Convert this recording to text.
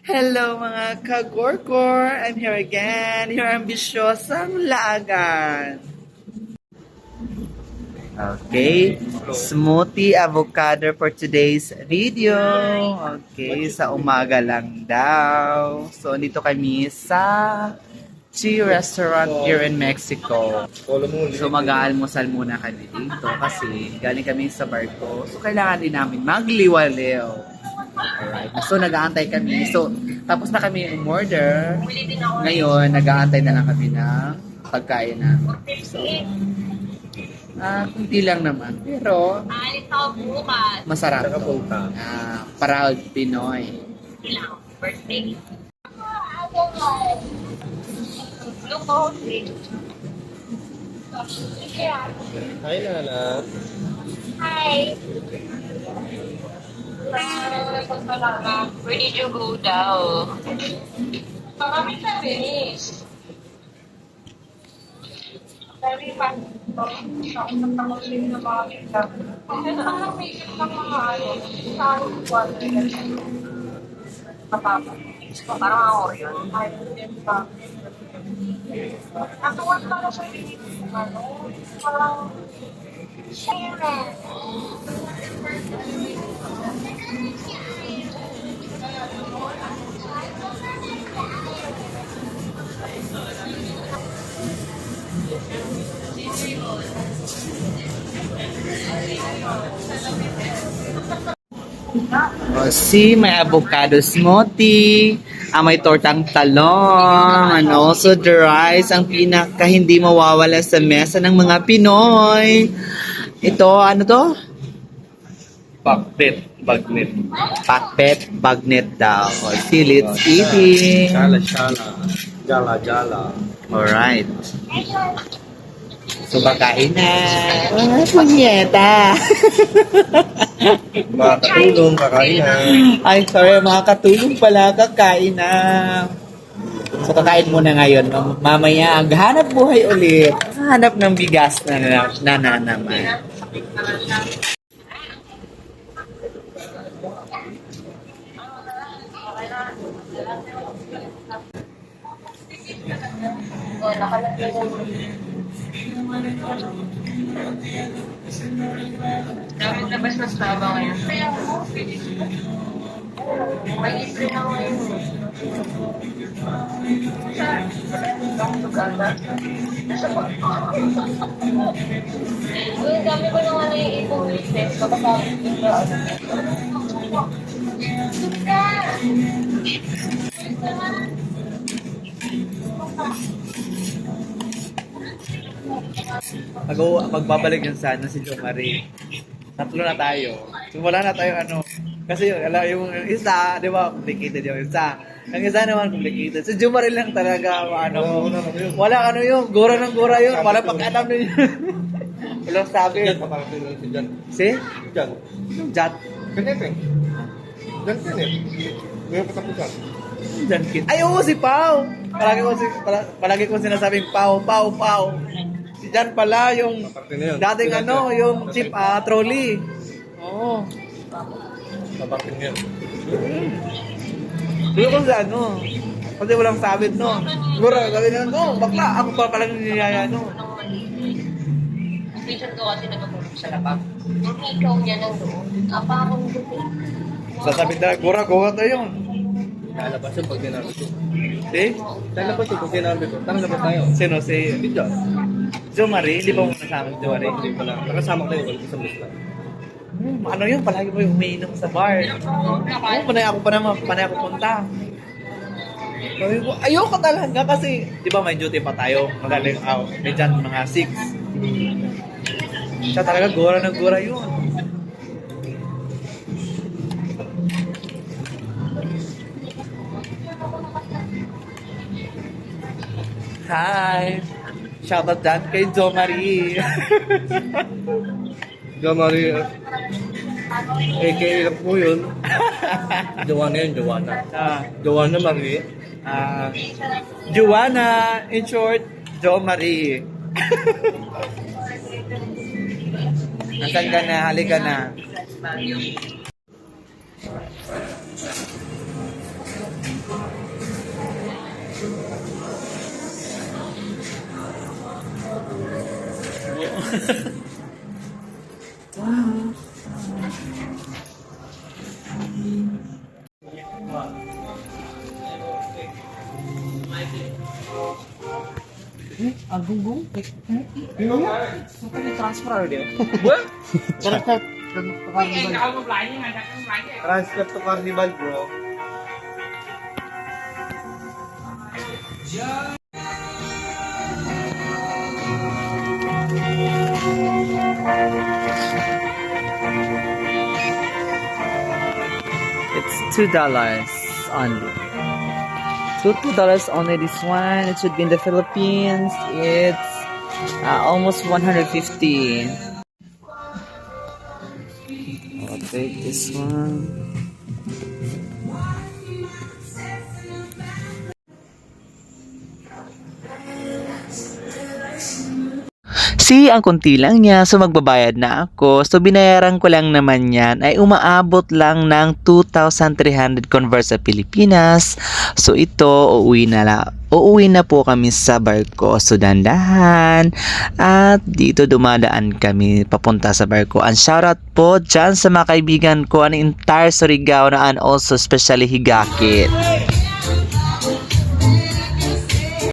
Hello mga kagorkor! I'm here again, your ambisyosang laagan. Okay, smoothie avocado for today's video. Okay, sa umaga lang daw. So, dito kami sa Chi Restaurant here in Mexico. So, mag-aalmusal muna kami dito kasi galing kami sa barko. So, kailangan din namin magliwaliw. Alright. So, nag-aantay kami. So, tapos na kami umorder. Ngayon, nag-aantay na lang kami ng pagkain namin. So, kunti lang naman. Pero, masarap to. Proud Pinoy. Birthday. Hi, Nana. Hi. Where did you go daw? Kami sa Venice. Sabi pa, takot na takot din na makakita. Kasi nakakapigil ng mga sa water yan. Matapa. Parang ako yun. Ay, din pa. Natuwa para sa Venice. Parang See, may avocado smoothie, may tortang talong, and also the rice, ang pinaka hindi mawawala sa mesa ng mga Pinoy. Ito, ano to? Pakpet, bagnet. Pakpet bagnet daw. See, let's eat. Shala. Jala. Alright. So, bakain na. Punyeta. Mga katulong, kakain na. Ay, sorry, mga katulong pala, kakain na. So, kakain muna ngayon. Mamaya, hanap buhay ulit. Hanap ng bigas na naman. daming labas na staba ngayon. May libre na ngayon. Uy, dami ko na nga naiipong witness. Kapag Magbabalik yan sana si Jo Marie. Tatlo na tayo. So, wala na tayo ano. Kasi yung isa, di ba, complicated yung isa. Ang isa naman complicated. Si Jo Marie lang talaga, ano, wala ano yung, gora ng gora yun. Wala pag-alam din yun. Walang sabi. Diyan, paparating lang si Jan. Si? Jan. Jat. Kanete. Jan Kenneth. Ngayon patapusan. Jan Kit. Ay, oo, si Pao. Palagi ko sinasabing Pao. Si Jan pala yung Paparating na yun. dating ano, yung chief trolley. Oo. Paparating na yun. Dito ko sa ano. Kasi walang sabit, no. Siguro, sabi na, no, bakla, ako pa palang niyaya, no. station ko kasi natutulog sa labas. Yung ikaw niya nang doon. Apa akong doon. Sasabi na, gura tayo yun. Lalabas yung pag dinami ko. Si? Lalabas yung pag dinami ko. Tara, labas tayo. Sino? Si Video. Jo Marie? Hindi ba mo nasama si Jo Marie? Hindi pala. Nakasama kayo. Walang isang bus lang. Ano yun? Palagi mo yung umiinom sa bar. Oo, panay ako punta. Sabi ko, ayoko talaga kasi, di ba may duty pa tayo? Magaling, may dyan mga 6. Siya talaga, gora ng gora yun. Hi! Shoutout dyan kay Jo Marie. Jan Marie. AKA lang po yun. Joanna yun, Joanna. Joanna Marie. Joanna, in short, Jo Marie. Nasaan ka na? Halika na. Agung-gung. Transfer dia. Transfer to Carnival, bro. It's $2 only. So $2 only this one. It should be in the Philippines. It's almost 150. I'll take this one. See, ang konti lang niya, so magbabayad na ako. So binayaran ko lang naman yan ay umaabot lang ng 2,300 convert sa Pilipinas. So ito, uuwi na po kami sa barko. So dandahan. At dito dumadaan kami papunta sa barko. And shoutout po dyan sa mga kaibigan ko ang entire Surigao na and also especially Higakit.